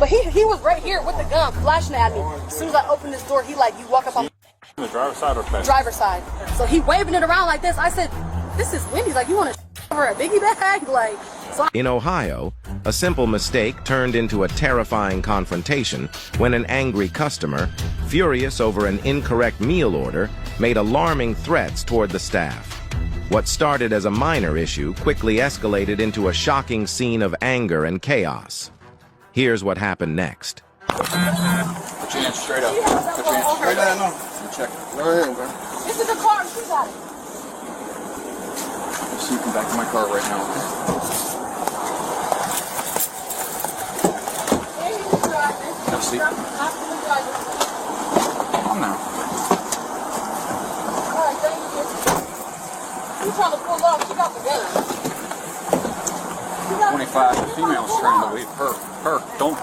But he was right here with the gun flashing at me. As soon as I opened this door, he like, you walk up on the driver's side or passenger? Driver's side. So he waving it around like this. I said, this is Wendy's. Like, you want to over a biggie bag? Like, so In Ohio, a simple mistake turned into a terrifying confrontation when an angry customer, furious over an incorrect meal order, made alarming threats toward the staff. What started as a minor issue quickly escalated into a shocking scene of anger and chaos. Here's what happened next. Put your hands straight up. Put your hands straight up. No. Check. Go ahead, bro. This is the car. She got it. So you come back to my car right now, okay? Have a seat. Come now. All right, thank you. You trying to pull up? She got the gun. 25. The female's trying to leave. Her. Don't.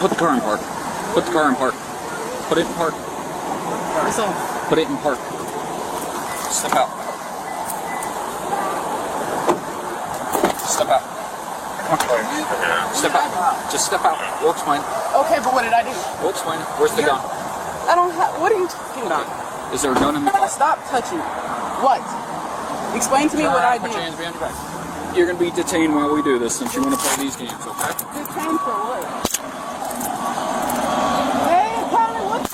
Put the car in park. Put the car in park. Put it in park. Put it in park. Step out. Step out. Come on. Step out. Just step out. We'll explain. Okay, but what did I do? We'll explain. Where's the gun? I don't have. What are you talking about? Is there a gun in the car? Stop touching. What? Explain to me what I Put your did. hands behind your back. You're going to be detained while we do this since you want to play these games, okay? Detained for what? Hey, Kelly, what?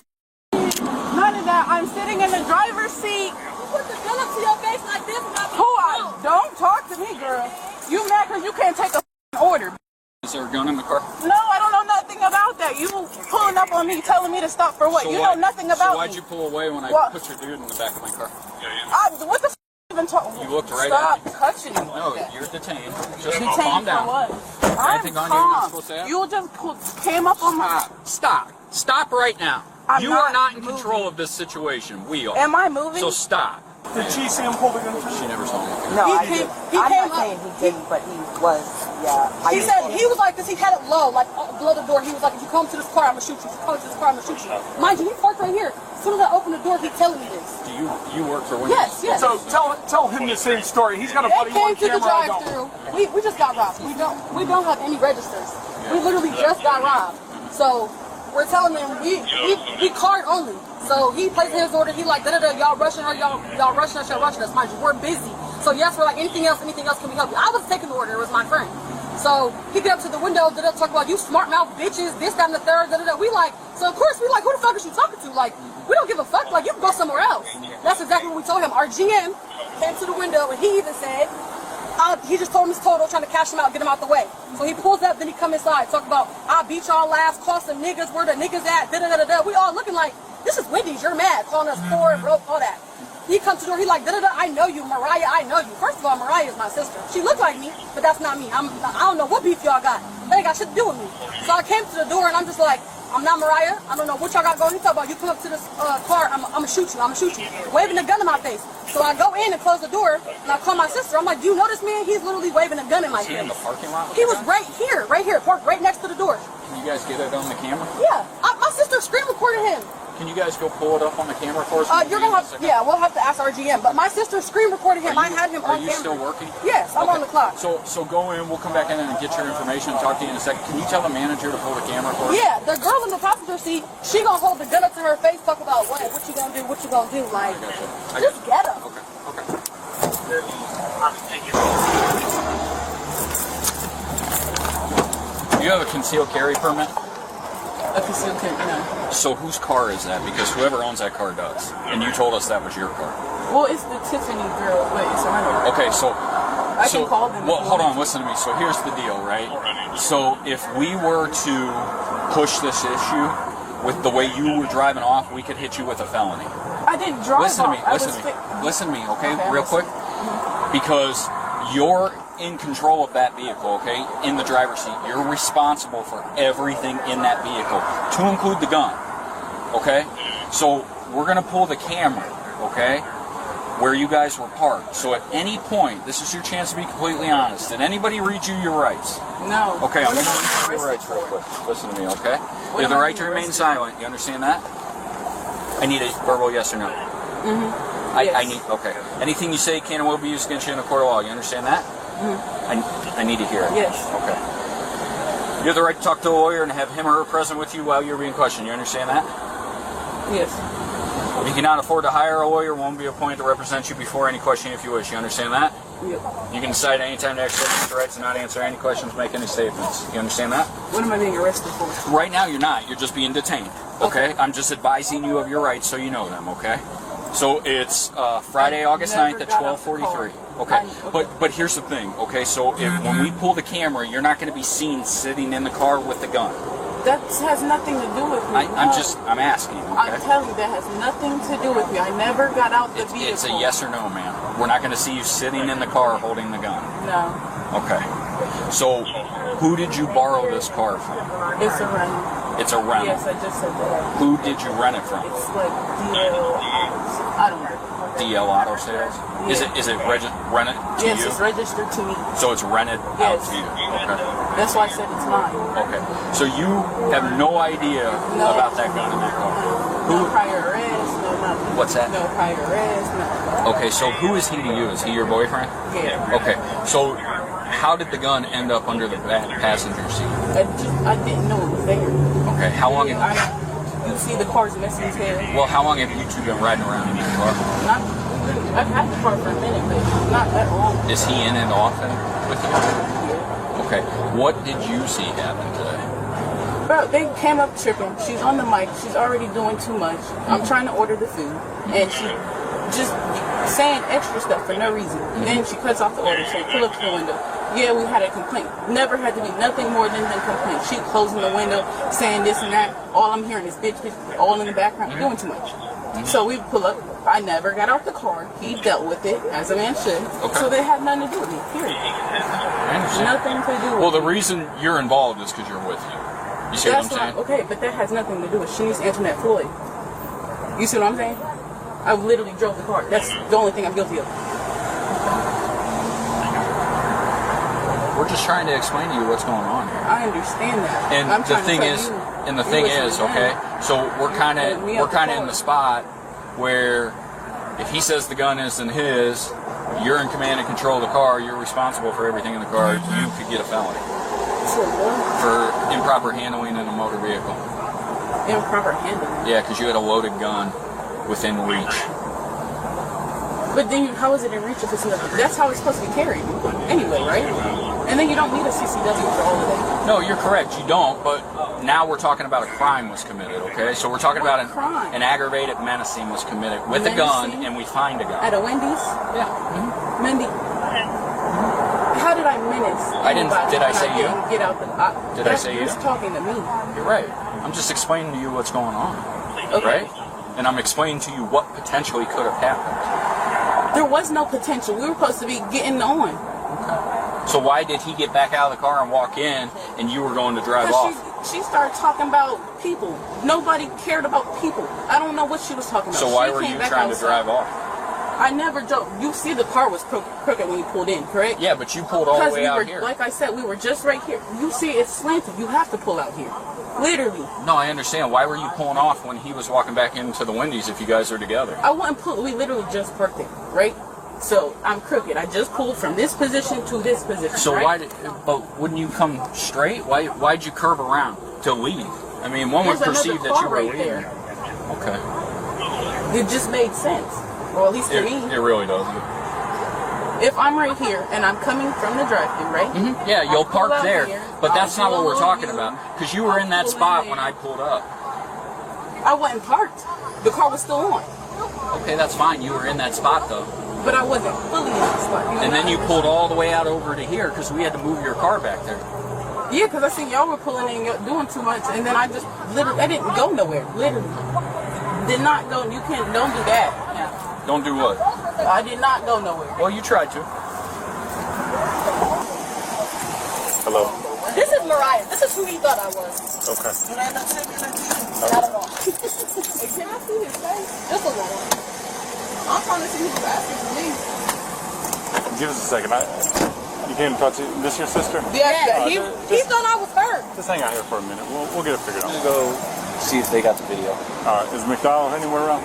None of that. I'm sitting in the driver's seat. You put the gun up to your face like this. Don't talk to me, girl. You mad because you can't take a order. Is there a gun in the car? No, I don't know nothing about that. You pulling up on me, telling me to stop for what? So you know nothing about So why'd me. you pull away when I Well, put your dude in the back of my car? What the even talking? You looked right Stop at me. touching me. No, like that. you're detained. Just Detained calm down. for what? Anything I'm on you you're not calm. supposed to have? You just came up on my... Stop right now. I'm you not are not in moving. control of this situation. We are. Am I moving? So stop. Did she see him pull the gun? She never saw me. No, He I came- didn't. he I'm came not up- saying he didn't, but he was, yeah. He said he was like this. He had it low, like below the door. He was like, if you come to this car, I'm gonna shoot you. If you come to this car, I'm gonna shoot you. Mind you, he parked right here. As soon as I opened the door, he telling me this. Do you work for Wendy? Yes. So tell him the same story. He's got a They buddy came on to the camera. I don't. drive-through. We just got robbed. We don't have any registers. We literally just got robbed. So we're telling him we card only. So he places his order. He like y'all rushing her, y'all rushing us, y'all rushing us. Mind you, we're busy. So yes, we're like anything else can we help you? I was taking the order. It was my friend. So he get up to the window, talk about you smart mouth bitches, this, that, and the third. We like. So of course we like, who the fuck is she talking to? Like we don't give a fuck. Like you can go somewhere else. That's exactly what we told him. Our GM came to the window and he even said. He just told him his total, trying to cash him out, get him out the way. So he pulls up, then he come inside, talk about, I beat y'all last, call some niggas, where the niggas at, da-da-da-da-da. We all looking like, this is Wendy's, you're mad, calling us poor, broke, all that. He comes to the door, he like, da-da-da, I know you, Mariah, I know you. First of all, Mariah is my sister. She looked like me, but that's not me. I don't know what beef y'all got. That ain't got shit to do with me. So I came to the door, and I'm just like, I'm not Mariah. I don't know what y'all got going. He talk about, you come up to this car, I'm gonna shoot you, waving a gun in my face. So I go in and close the door, and I call my sister. I'm like, do you know this man? He's literally waving a gun in my Is he in the face. parking lot? He was right here, parked right next to the door. Can you guys get it on the camera? Yeah, my sister screen recorded him. Can you guys go pull it up on the camera for us? You're gonna have, we'll have to ask our GM. But my sister screen recorded him. I had him on camera. Are you still working? Yes, I'm on the clock. So go in. We'll come back in and get your information and talk to you in a second. Can you tell the manager to pull the camera for us? Yeah, the girl in the passenger seat, she gonna hold the gun up to her face, talk about what you gonna do, like, just get her. Okay. You have a concealed carry permit? A concealed carry, no. So whose car is that? Because whoever owns that car does. And you told us that was your car. Well, it's the Tiffany girl, but it's her. Okay, so I can call them. Well, hold on, listen to me. So here's the deal, right? So if we were to push this issue with the way you were driving off, we could hit you with a felony. I didn't drive Listen to me, off. listen to me, okay, real quick? Because you're in control of that vehicle, okay, in the driver's seat. You're responsible for everything in that vehicle, to include the gun, okay? So we're going to pull the camera, okay, where you guys were parked. So at any point, this is your chance to be completely honest. Did anybody read you your rights? No. Okay, I'm going to read you your rights real quick. Listen to me, okay? You have the right to remain silent. You understand that? I need a verbal yes or no. I need, okay. Anything you say can and will be used against you in a court of law. You understand that? I need to hear it. Yes. Okay. You have the right to talk to a lawyer and have him or her present with you while you're being questioned. You understand that? Yes. If you cannot afford to hire a lawyer, one will be appointed to represent you before any questioning if you wish. You understand that? Yep. You can decide at any time to exercise your rights and not answer any questions, make any statements. You understand that? What am I being arrested for? Right now, you're not. You're just being detained. Okay? I'm just advising you of your rights so you know them, okay? So it's Friday, August 9th at 12:43. Okay. But here's the thing, okay? So when we pull the camera, you're not going to be seen sitting in the car with the gun. That has nothing to do with me. I'm asking, okay? I'm telling you, that has nothing to do with me. I never got out the vehicle. It's a yes or no, ma'am. We're not going to see you sitting in the car holding the gun. No. Okay. So, who did you borrow this car from? It's a rental. It's a rental. Yes, I just said that. Who did you rent it from? It's like DL. I don't know. DL Auto Sales? Yeah. Is it rented to Yes, you? it's registered to me. So it's rented out to you? Okay. That's why I said it's mine. Okay. So you have no idea about that gun in that car? No prior arrest, no nothing. What's that? No prior arrest, no. Okay, so who is he to you? Is he your boyfriend? Yeah. Okay, so how did the gun end up under the back passenger seat? I didn't know it was there. Okay, how long have You see the car's messing his head. Well, how long have you two been riding around in your car? I've had the car for a minute, but not that long. Is he in and often with you? Okay, what did you see happen today? Bro, they came up tripping. She's on the mic. She's already doing too much. I'm trying to order the food, and she just saying extra stuff for no reason. Then she cuts off the order, saying, pull up to the window. Yeah, we had a complaint. Never had to be nothing more than a complaint. She closing the window, saying this and that. All I'm hearing is bitch, all in the background, doing too much. So we pull up. I never got out the car. He dealt with it, as a man should. Okay. So they had nothing to do with me, period. I understand. Nothing to do with Well, me. the reason you're involved is because you're with you. You see what I'm saying? Okay, but that has nothing to do with Shanice Antoinette Floyd. You see what I'm saying? I literally drove the car. That's the only thing I'm guilty of. We're just trying to explain to you what's going on here. I understand that. And I'm the trying to thing tell is, you, and the thing is, okay, so we're kind of in the spot where if he says the gun isn't his, you're in command and control of the car, you're responsible for everything in the car, you could get a felony for improper handling in a motor vehicle. Improper handling. Yeah, because you had a loaded gun within reach. But then how is it in reach if it's nothing? That's how it's supposed to be carried anyway, right? And then you don't need a CCW for all of that. No, you're correct, you don't, but now we're talking about a crime was committed, okay? So we're talking about an aggravated menacing was committed with a gun, and we find a gun. At a Wendy's? Yeah. Wendy. How did I menace? Did I say you? Get out the. Did I say you? You're talking to me. You're right. I'm just explaining to you what's going on, Okay. right? And I'm explaining to you what potentially could have happened. There was no potential. We were supposed to be getting on. Okay. So why did he get back out of the car and walk in, and you were going to drive off? She started talking about people. Nobody cared about people. I don't know what she was talking about. So why She were came you back trying to outside. drive off? I never drove. You see the car was crooked when you pulled in, correct? Yeah, but you pulled all the way out here. Like I said, we were just right here. You see it's slanted. You have to pull out here. Literally. No, I understand. Why were you pulling off when he was walking back into the Wendy's if you guys are together? I wouldn't pull. We literally just parked it, right? So I'm crooked. I just pulled from this position to this position. So right? but wouldn't you come straight? Why'd you curve around to leave? I mean, one would There's perceive another that you car were right leaving. there. Okay. It just made sense. Or at least to me. It really doesn't. If I'm right here and I'm coming from the drive-thru, right? Mm-hmm. Yeah, you'll pull park out there. here, But that's not what we're talking you, about. Because you were in that pull spot in when there. I pulled up. I wasn't parked. The car was still on. Okay, that's fine. You were in that spot, though. But I wasn't fully in that spot. And then you pulled all the way out over to here because we had to move your car back there. Yeah, because I seen y'all were pulling in, doing too much, and then I just literally, I didn't go nowhere. Literally, did not go. You can't. Don't do that. Don't do what? I did not go nowhere. Well, you tried to. Hello. This is Mariah. This is who he thought I was. Okay. Not at all. Hey, can I see his face? Just a little. I'm trying to see who's asking for me. Give us a second. You came to talk to this your sister? Yeah, he thought I was her. Just hang out here for a minute. We'll get it figured out. Go see if they got the video. All right. Is McDonald anywhere around?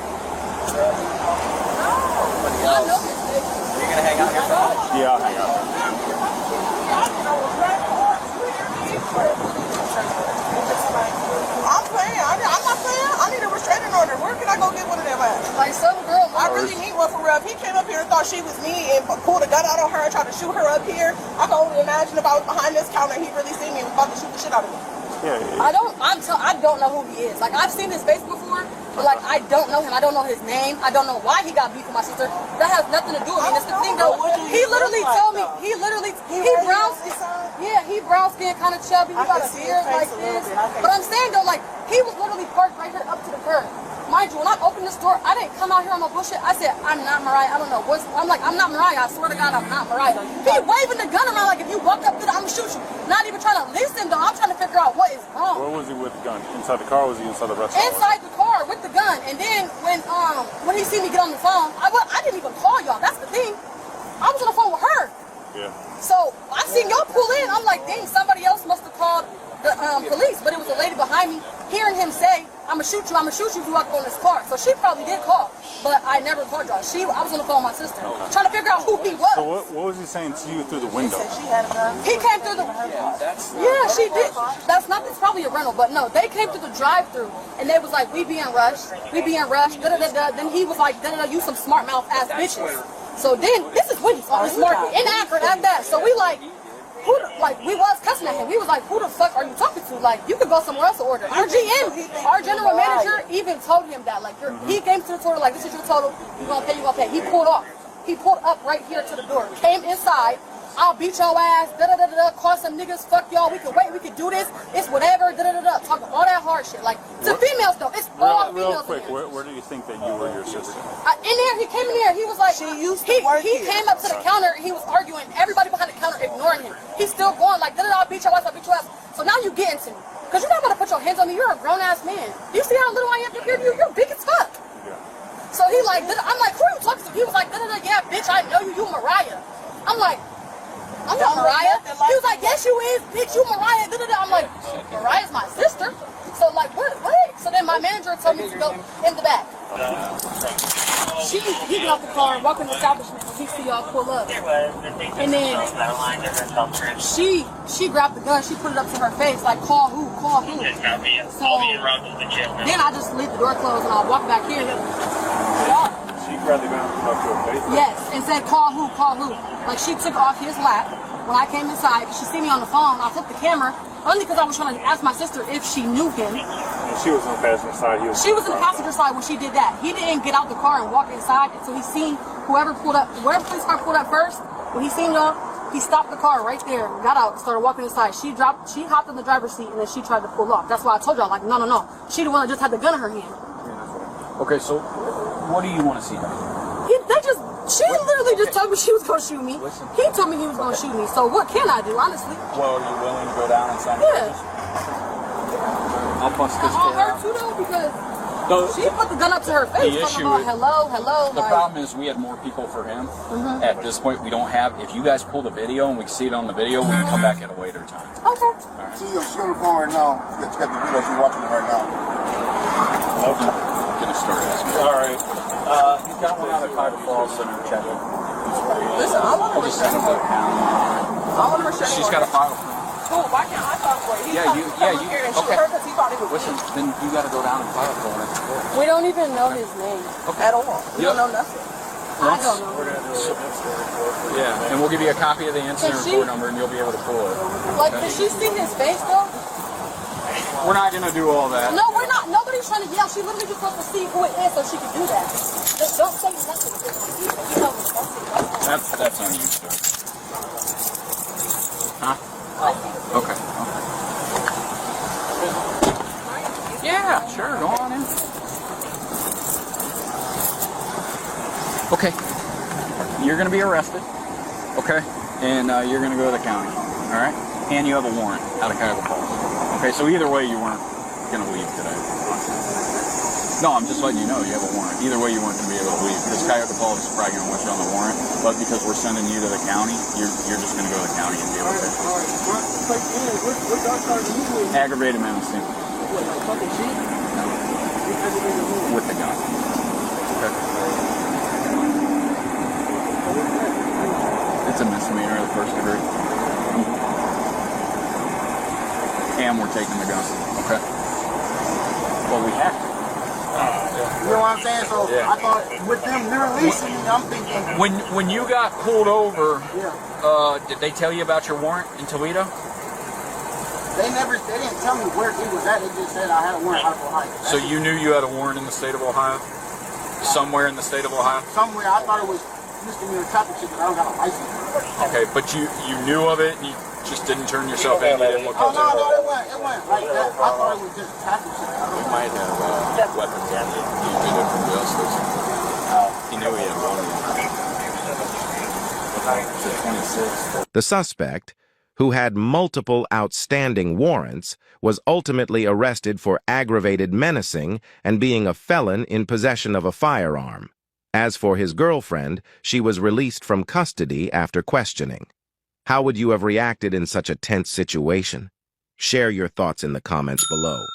somebody I else. know this nigga. Are you gonna hang out here for a minute? Yeah, I'll hang out. I'm playing. I'm not playing. I need a restraining order. Where can I go get one of them at? Like some girl, I really need one for real. If he came up here and thought she was me and pulled a gun out on her and tried to shoot her up here, I can only imagine if I was behind this counter and he really seen me and was about to shoot the shit out of me. Yeah. I don't know who he is. Like I've seen his face before, but like I don't know him. I don't know his name. I don't know why he got beef with my sister. That has nothing to do with me. That's the thing though. He literally told me. He brown skin. Yeah, he brown skin, kind of chubby. He got a beard like this. But I'm saying though, like he was literally parked right here up to the curb. Mind you, when I opened this door, I didn't come out here on my bullshit. I said, I'm not Mariah. I don't know. I'm like, I'm not Mariah. I swear to God, I'm not Mariah. He waving the gun around like if you walk up to the, I'm going to shoot you. Not even trying to listen, though. I'm trying to figure out what is wrong. Where was he with the gun? Inside the car or was he inside the restaurant? Inside the car with the gun. And then when he seen me get on the phone, I didn't even call y'all. That's the thing. I was on the phone with her. Yeah. So I seen y'all pull in. I'm like, dang, somebody else must have called the police. But it was a lady behind me hearing him say, I'm gonna shoot you if you walk on this car. So she probably did call, but I never called y'all. I was on the phone with my sister, trying to figure out who he was. So what was he saying to you through the window? She had a gun. He came through the. Yeah, she did. It's probably a rental, but no, they came through the drive-through, and they was like, we being rushed. Da da da da. Then he was like, da da da, you some smart mouth ass bitches. So then this is Wendy's office market in Akron at that. So we like. We was cussing at him. We was like, who the fuck are you talking to? Like, you could go somewhere else to order. Our GM, our general manager even told him that. Like, he came to the total, like, this is your total. You're going to pay, you're going to pay. He pulled off. He pulled up right here to the door. Came inside. I'll beat your ass. Da-da-da-da-da. Call some niggas. Fuck y'all. We can wait. We can do this. It's whatever. Da-da-da-da. Talk all that hard shit. Like, to females, though. It's all Real females. quick, where do you think that you or your sister? In there, he came in there. He was like, he came up to the counter and he was arguing. Everybody behind the counter ignoring him. He's still going like, I'll beat your ass, I'll beat your ass. So now you getting to me. Because you're not going to put your hands on me. You're a grown ass man. Do you see how little I am compared to you? You're big as fuck. Yeah. So he like, I'm like, who are you talking to? He was like, yeah, bitch, I know you. You Mariah. I'm like, I'm not Mariah. He was like, yes, you is, bitch, you Mariah. I'm like, Mariah's my sister. So like, what? So then my manager told me to go in the back. He got off the car and walked in the establishment and he see y'all pull up. And then she grabbed the gun, she put it up to her face, like, call who? So then I just leave the door closed and I'll walk back here. She grabbed the gun up to her face? Yes, and said, call who? Like, she took off his lap. When I came inside, she see me on the phone, I flipped the camera, only because I was trying to ask my sister if she knew him. And she was on the passenger side. She was in the passenger side when she did that. He didn't get out the car and walk inside until he seen whatever police car pulled up first. When he seen y'all, he stopped the car right there, got out, started walking inside. She hopped in the driver's seat, and then she tried to pull off. That's why I told y'all, like, no. She the one that just had the gun in her hand. Okay, so what do you want to see? She literally just told me she was going to shoot me. He told me he was going to shoot me. So what can I do, honestly? Well, are you willing to go down and sign? Yeah. I'll bust this On door her out. too, though, because she put the gun up to her face. The issue about, hello. The problem is we had more people for him. At this point, we don't have. If you guys pull the video and we can see it on the video, we can come back at a later time. Okay. Right. She's on the phone right now. She got the video. She's watching it right now. Okay. Gonna start asking. All right. He's got one out of Tiger Falls Center. Check it. Listen, I want to restrain order. She's got a file. Cool, why can't I talk for it? Yeah, you. Here and shoot Okay. her because he thought it was Listen, then you got to go down and file for it. We don't even know his name. at all. We don't know nothing. I don't know. Yeah, and we'll give you a copy of the incident report number, and you'll be able to pull it. Like, did she see his face, though? We're not gonna do all that. No, we're not. Nobody's trying to yell. She literally just wants to see who it is so she can do that. Just don't say nothing. You know, don't say nothing. That's on you, sir. Huh? Okay. Yeah, sure. Go on in. Okay. You're gonna be arrested. Okay. And you're gonna go to the county. All right. And you have a warrant out of Cuyahoga Falls. Okay. So either way, you weren't gonna leave today. No, I'm just letting you know you have a warrant. Either way, you weren't going to be able to leave because Cuyahoga Falls is probably going to want you on the warrant. But because we're sending you to the county, you're just going to go to the county and deal with it. Aggravated menacing. With the gun. Okay. first degree. And we're taking the gun. Okay. Well, we have to. You know what I'm saying? So Yeah. I thought with them releasing me, I'm thinking. When you got pulled over, Yeah. did they tell you about your warrant in Toledo? They didn't tell me where he was at. They just said I had a warrant out of Ohio. So you knew you had a warrant in the state of Ohio? Somewhere in the state of Ohio? Somewhere I thought it was misdemeanor traffic shit, but I don't got a license. Okay, but you knew of it and you just didn't turn yourself in, you didn't look Oh up no, to it? it wasn't like that. I thought it was just traffic shit. I don't know. Might have weapons on you. You did it from jail station. He knew he had one. It's a 26. The suspect, who had multiple outstanding warrants, was ultimately arrested for aggravated menacing and being a felon in possession of a firearm. As for his girlfriend, she was released from custody after questioning. How would you have reacted in such a tense situation? Share your thoughts in the comments below.